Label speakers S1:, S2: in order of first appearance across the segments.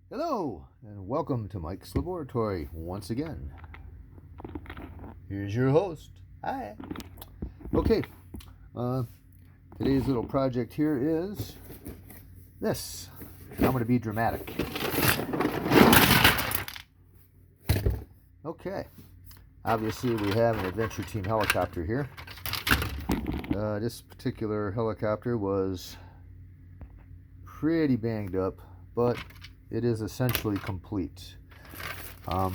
S1: Hello, and welcome to Mike's Laboratory once again. Here's your host. Hi. Okay, today's little project here is this. I'm going to be dramatic. Okay, obviously we have an adventure team helicopter here. This particular helicopter was pretty banged up, but it is essentially complete. What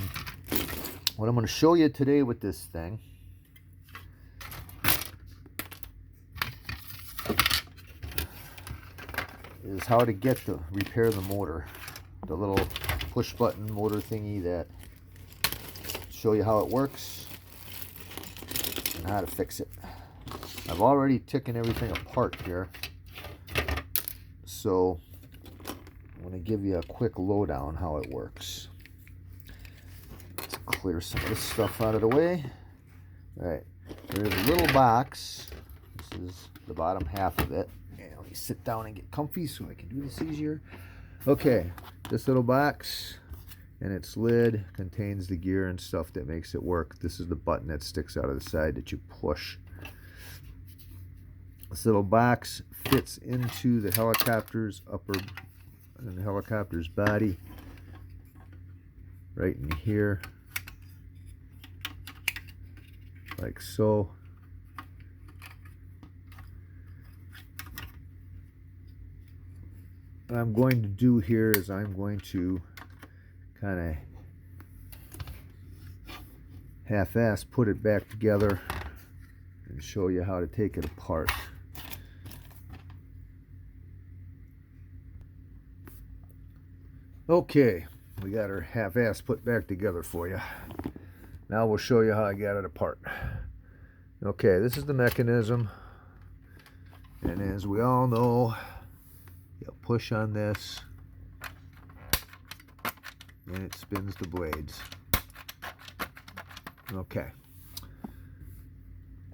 S1: I'm going to show you today with this thing is how to repair the motor, the little push button motor thingy that show you how it works and how to fix it. I've already taken everything apart here, so I'm going to give you a quick lowdown how it works. Let's clear some of this stuff out of the way. All right, there's a little box. This is the bottom half of it. And let me sit down and get comfy so I can do this easier. Okay, this little box and its lid contains the gear and stuff that makes it work. This is the button that sticks out of the side that you push. This little box fits into the helicopter's body right in here, like so. What I'm going to do here is I'm going to kind of half-ass put it back together and show you how to take it apart. Okay, we got her half-ass put back together for you. Now we'll show you how I got it apart. Okay, this is the mechanism, and as we all know, you push on this and it spins the blades. Okay.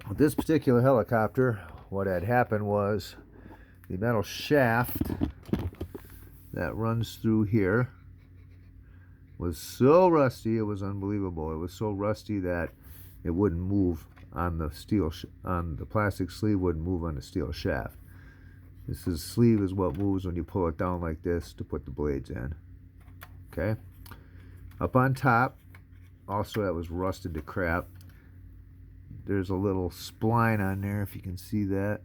S1: With this particular helicopter, what had happened was the metal shaft that runs through here was so rusty, it was unbelievable. It was so rusty that it wouldn't move on the steel, on the plastic sleeve wouldn't move on the steel shaft. This sleeve is what moves when you pull it down like this to put the blades in. Okay. Up on top, also that was rusted to crap. There's a little spline on there, if you can see that,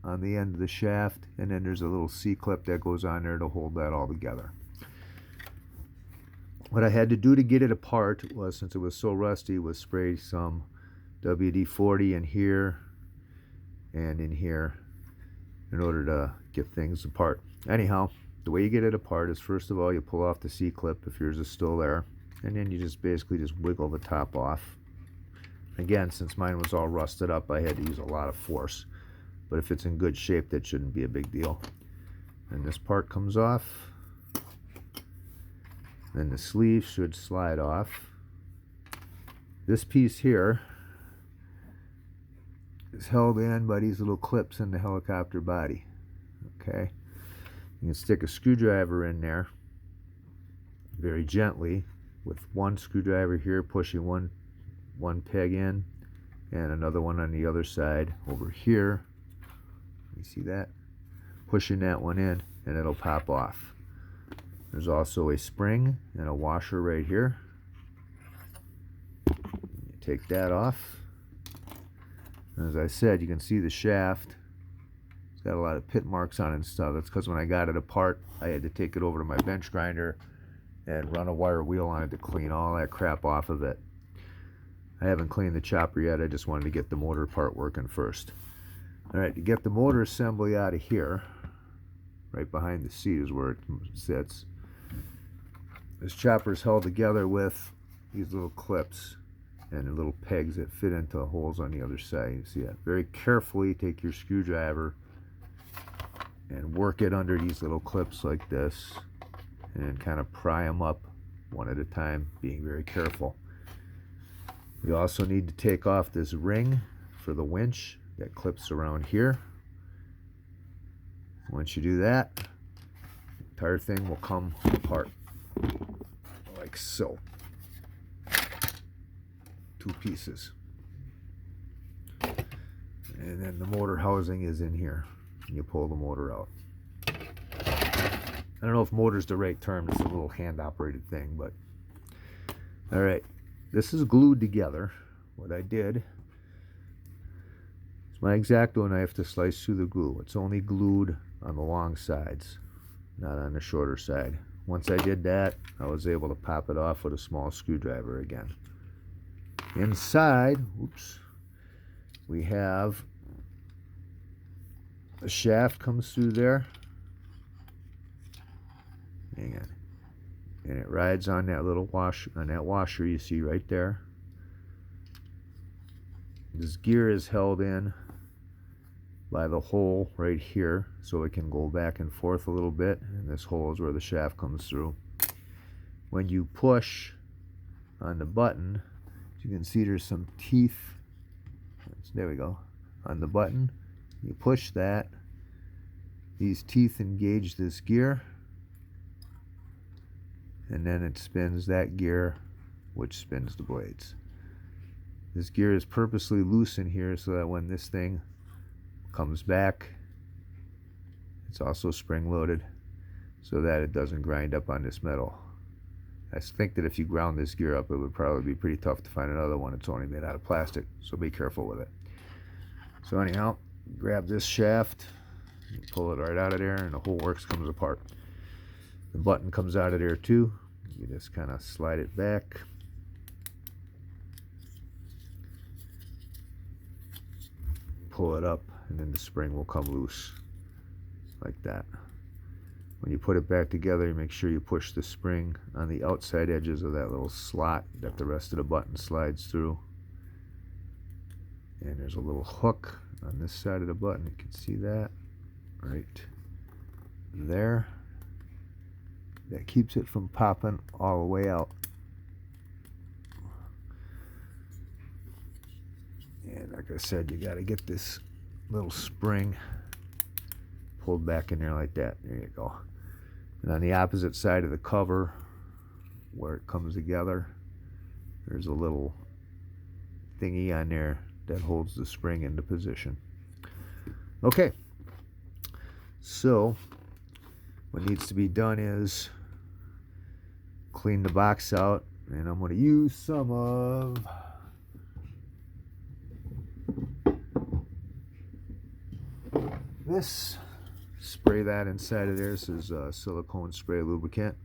S1: on the end of the shaft, and then there's a little C-clip that goes on there to hold that all together. What I had to do to get it apart was, since it was so rusty, was spray some WD-40 in here and in here in order to get things apart. Anyhow, the way you get it apart is, first of all, you pull off the C-clip if yours is still there, and then you just basically just wiggle the top off. Again, since mine was all rusted up, I had to use a lot of force. But if it's in good shape, that shouldn't be a big deal. And this part comes off. Then the sleeve should slide off. This piece here is held in by these little clips in the helicopter body. Okay. You can stick a screwdriver in there very gently with one screwdriver here pushing one peg in and another one on the other side over here. You see that? Pushing that one in and it'll pop off. There's also a spring and a washer right here. You take that off. And as I said, you can see the shaft. It's got a lot of pit marks on it and stuff. That's because when I got it apart, I had to take it over to my bench grinder and run a wire wheel on it to clean all that crap off of it. I haven't cleaned the chopper yet. I just wanted to get the motor part working first. Alright, to get the motor assembly out of here, right behind the seat is where it sits. This chopper is held together with these little clips and the little pegs that fit into holes on the other side. You see that? Very carefully take your screwdriver and work it under these little clips like this, and then kind of pry them up one at a time, being very careful. You also need to take off this ring for the winch that clips around here. Once you do that, the entire thing will come apart. like so. 2 pieces. And then the motor housing is in here. You pull the motor out. I don't know if motor's the right term. It's a little hand operated thing, but all right. This is glued together. What I did is my X-Acto knife to slice through the glue. It's only glued on the long sides, not on the shorter side. Once I did that, I was able to pop it off with a small screwdriver again. Inside, oops, we have the shaft comes through there. Hang on. And it rides on that little washer you see right there. This gear is held in by the hole right here, so it can go back and forth a little bit, and this hole is where the shaft comes through. When you push on the button, as you can see, there's some teeth. There we go. On the button, you push that, these teeth engage this gear, and then it spins that gear, which spins the blades. This gear is purposely loose in here so that when this thing comes back, it's also spring loaded so that it doesn't grind up on this metal. I think that if you ground this gear up, it would probably be pretty tough to find another one. It's only made out of plastic, so be careful with it. So anyhow, grab this shaft, you pull it right out of there, and the whole works comes apart. The button comes out of there too. You just kind of slide it back. Pull it up, and then the spring will come loose like that. When you put it back together, you make sure you push the spring on the outside edges of that little slot that the rest of the button slides through. And there's a little hook on this side of the button. You can see that right there. That keeps it from popping all the way out. And like I said, you got to get this little spring pulled back in there like that. There you go. And on the opposite side of the cover, where it comes together, there's a little thingy on there that holds the spring into position. Okay, so what needs to be done is clean the box out, and I'm going to use some of this. Spray that inside of there. This is silicone spray lubricant.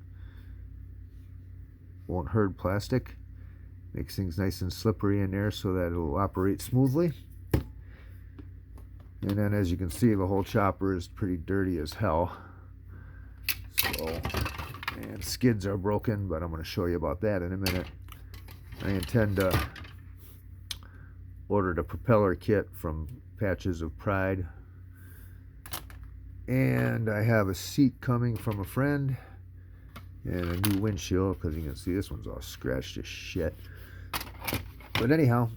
S1: Won't hurt plastic. Makes things nice and slippery in there so that it'll operate smoothly. And then as you can see, the whole chopper is pretty dirty as hell. So, and skids are broken, but I'm going to show you about that in a minute. I intend to order the propeller kit from Patches of Pride. And I have a seat coming from a friend and a new windshield, because you can see this one's all scratched as shit. But anyhow,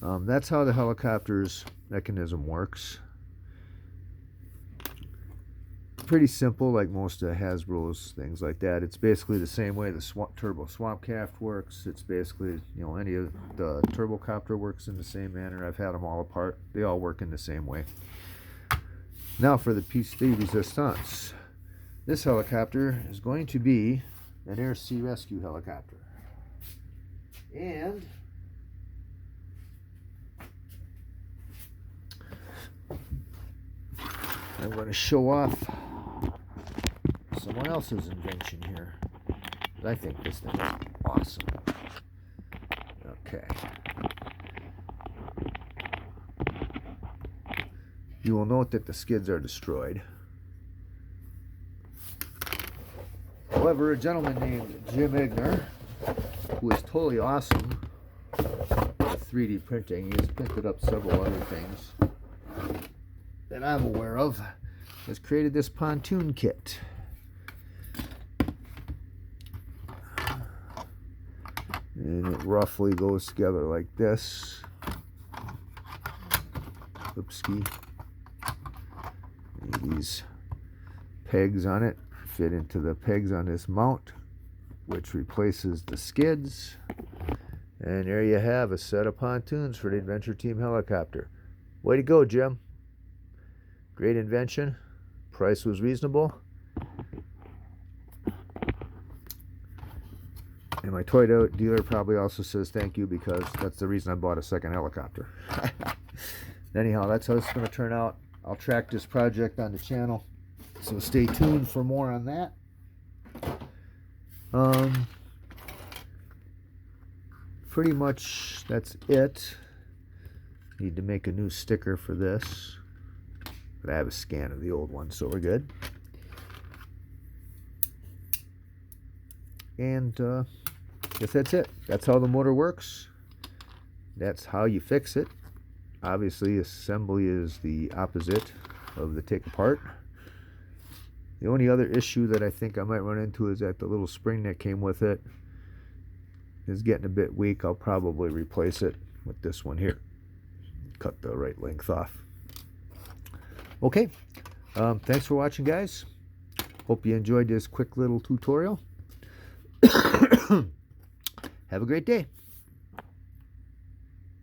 S1: that's how the helicopter's mechanism works. Pretty simple, like most of Hasbro's things like that. It's basically the same way the turbo swampcraft works. It's basically, you know, any of the turbocopter works in the same manner. I've had them all apart. They all work in the same way. Now for the piece de resistance. This helicopter is going to be an air sea rescue helicopter. And I'm going to show off someone else's invention here. I think this thing is awesome. Okay. You will note that the skids are destroyed. However, a gentleman named Jim Igner, who is totally awesome with 3D printing, he has printed up several other things that I'm aware of, has created this pontoon kit. And it roughly goes together like this. Oopsie. These pegs on it fit into the pegs on this mount. which replaces the skids. And there you have a set of pontoons for the Adventure Team helicopter. Way to go, Jim. Great invention. Price was reasonable. And my toy dealer probably also says thank you, because that's the reason I bought a second helicopter. Anyhow, that's how it's going to turn out. I'll track this project on the channel, so stay tuned for more on that. Pretty much that's it. Need to make a new sticker for this, but I have a scan of the old one, so we're good. And I guess that's it. That's how the motor works. That's how you fix it. Obviously, assembly is the opposite of the take apart. The only other issue that I think I might run into is that the little spring that came with it is getting a bit weak. I'll probably replace it with this one here. Cut the right length off. Okay, thanks for watching, guys. Hope you enjoyed this quick little tutorial. Have a great day.